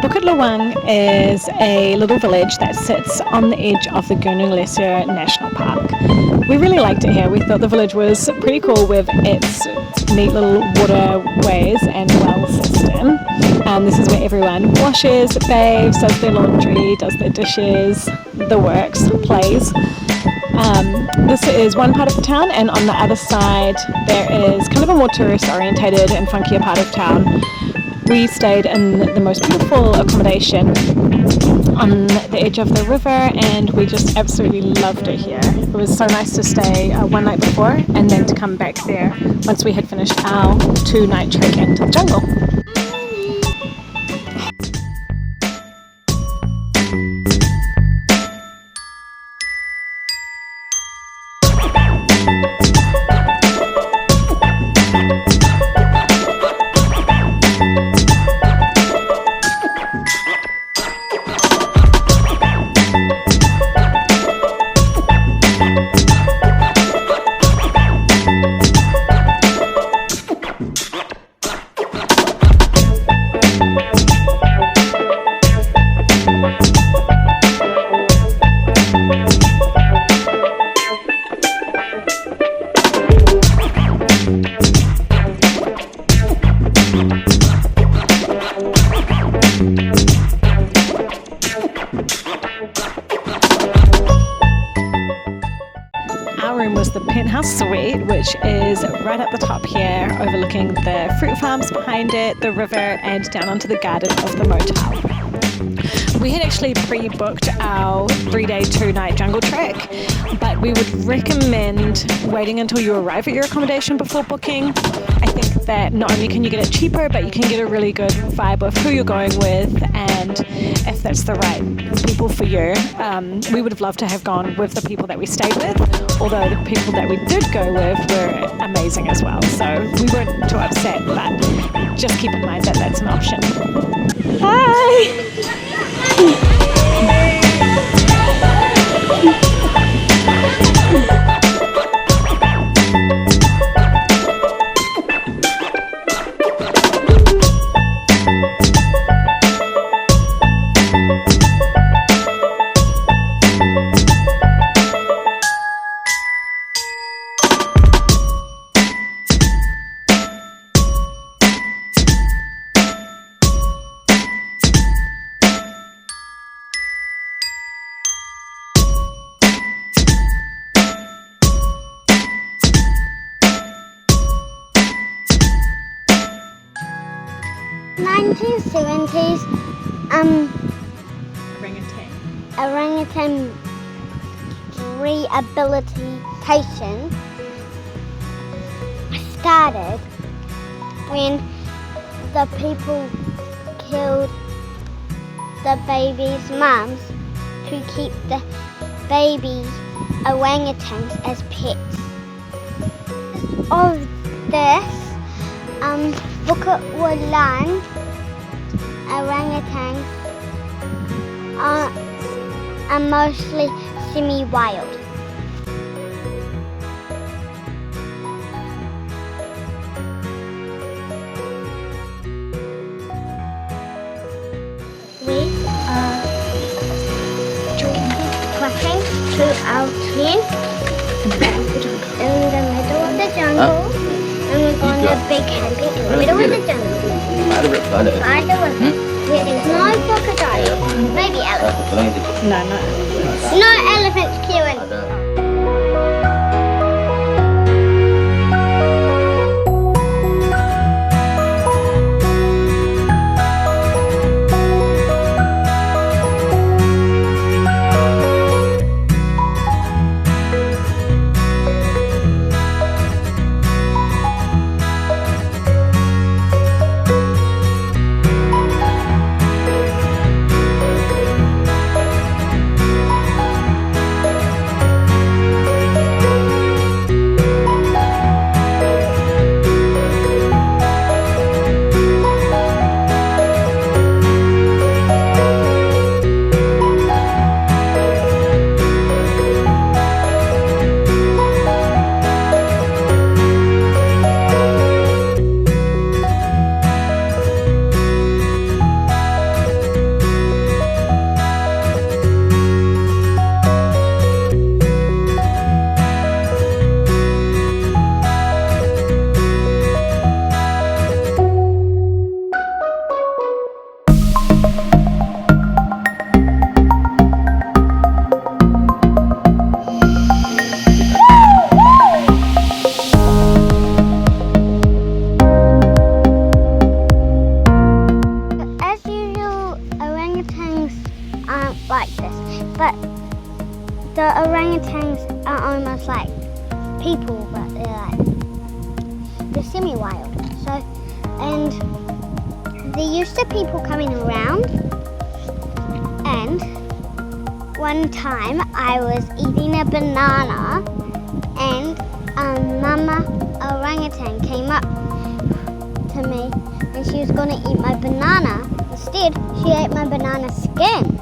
Bukit Lawang is a little village that sits on the edge of the Gunung Glacier National Park. We really liked it here. We thought the village was pretty cool with its neat little waterways and well system. This is where everyone washes, bathes, does their laundry, does their dishes, the works, plays. This is one part of the town, and on the other side there is kind of a more tourist orientated and funkier part of town. We stayed in the most beautiful accommodation on the edge of the river, and we just absolutely loved it here. It was so nice to stay one night before and then to come back there once we had finished our 2-night trek into the jungle. Was the penthouse suite, which is right at the top here, overlooking the fruit farms behind it, the river, and down onto the garden of the motel. We had actually pre-booked our 3-day 2-night jungle trek, but we would recommend waiting until you arrive at your accommodation before booking. I think that not only can you get it cheaper, but you can get a really good vibe of who you're going with and if that's the right people for you. We would have loved to have gone with the people that we stayed with, although the people that we did go with were amazing as well, so we weren't too upset, but just keep in mind that that's an option. Hi! Orangutan rehabilitation started when the people killed the babies' mums to keep the baby orangutans as pets. Of this, Bukit Lawang orangutans are mostly semi-wild. We are crossing to our tent in the middle of the jungle, and we're going to be camping in the middle of the jungle. By the river. Where there's no crocodile, maybe elephants. No elephants, Kieran. orangutans are almost like people, but they're semi-wild. So, and they're used to people coming around. And one time I was eating a banana, and Mama orangutan came up to me, and she was going to eat my banana. Instead, she ate my banana skin.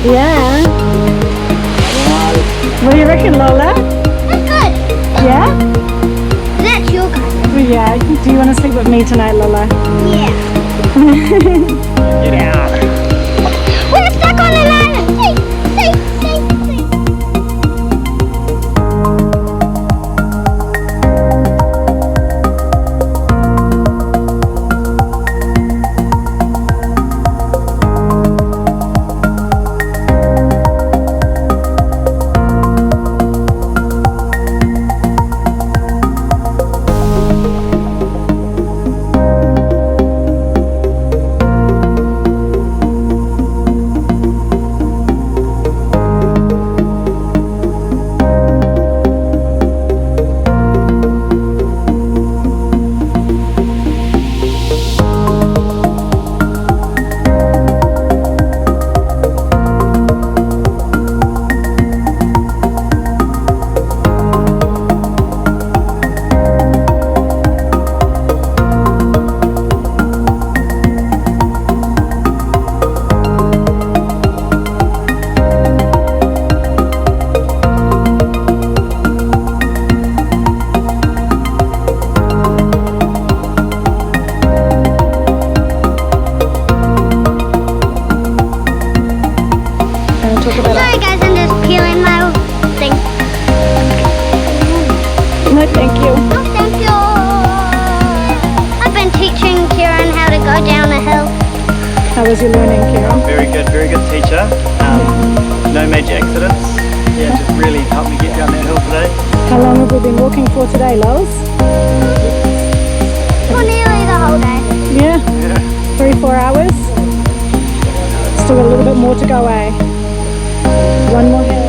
Yeah. What do you reckon, Lola? That's good. Yeah? That's your cousin. Yeah. Do you want to sleep with me tonight, Lola? Yeah. Get out. We're stuck on an island. See. Sorry guys, I'm just peeling my thing. No, thank you. No, thank you. I've been teaching Kieran how to go down a hill. How was your learning, Kieran? Very good teacher. No major accidents. Yeah, just really helped me get down that hill today. How long have we been walking for today, Lols? For nearly the whole day. Yeah? Yeah. 3-4 hours? Still got a little bit more to go, eh? One more hill.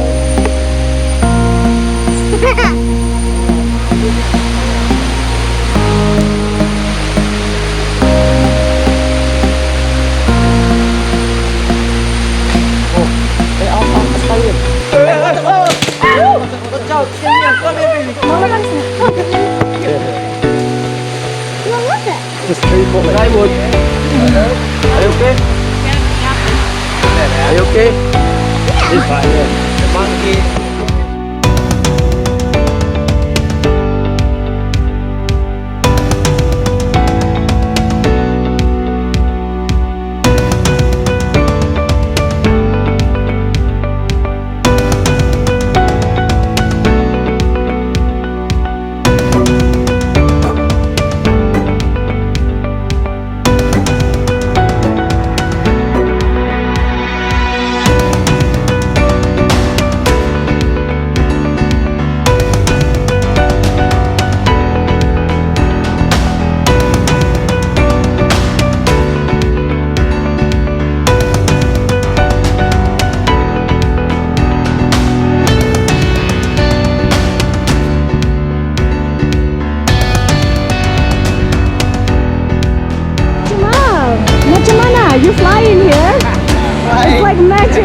What was it? Just 3-4 minutes. Are you okay? Are you okay? It's fine, yeah. The monkey. You flying here? It's like magic.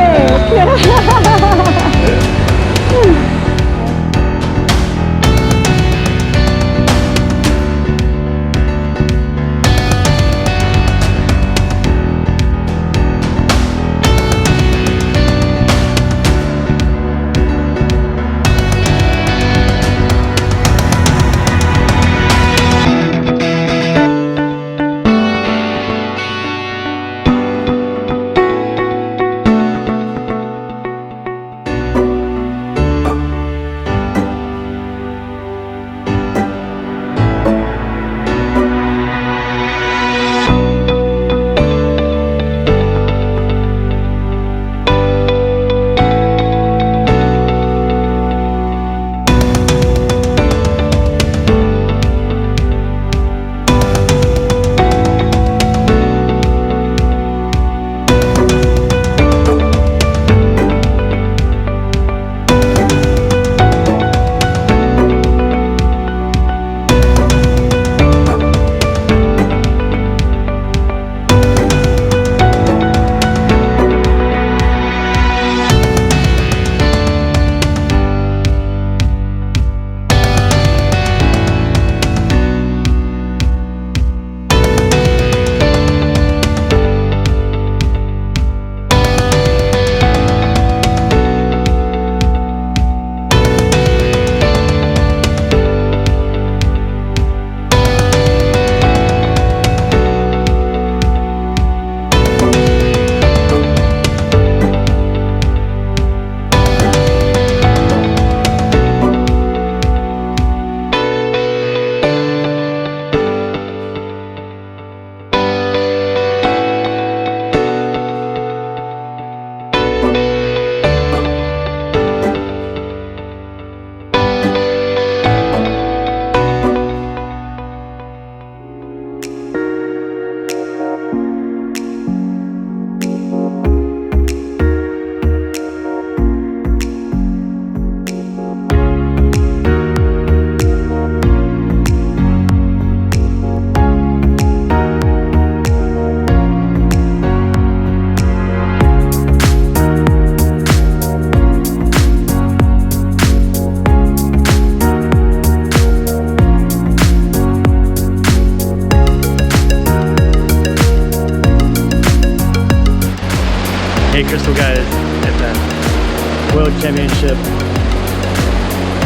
way Crystal goes at the World Championship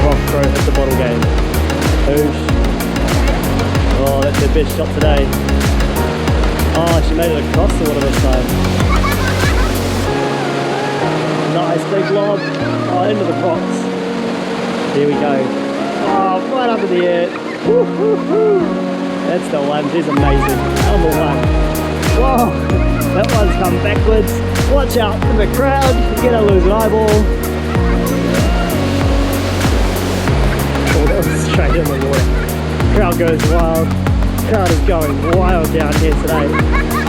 rock throw at the bottle game. Oosh. Oh, that's her best shot today. Oh, she made it across the water this time. Nice big lob. Oh, into the crocs. There we go. Oh, right up in the air. Woo, woo, woo. That's the one. She's amazing. Number one. Whoa, that one's come backwards. Watch out for the crowd. You're gonna lose an eyeball. Oh, that was straight in the water. Crowd goes wild. Crowd is going wild down here today.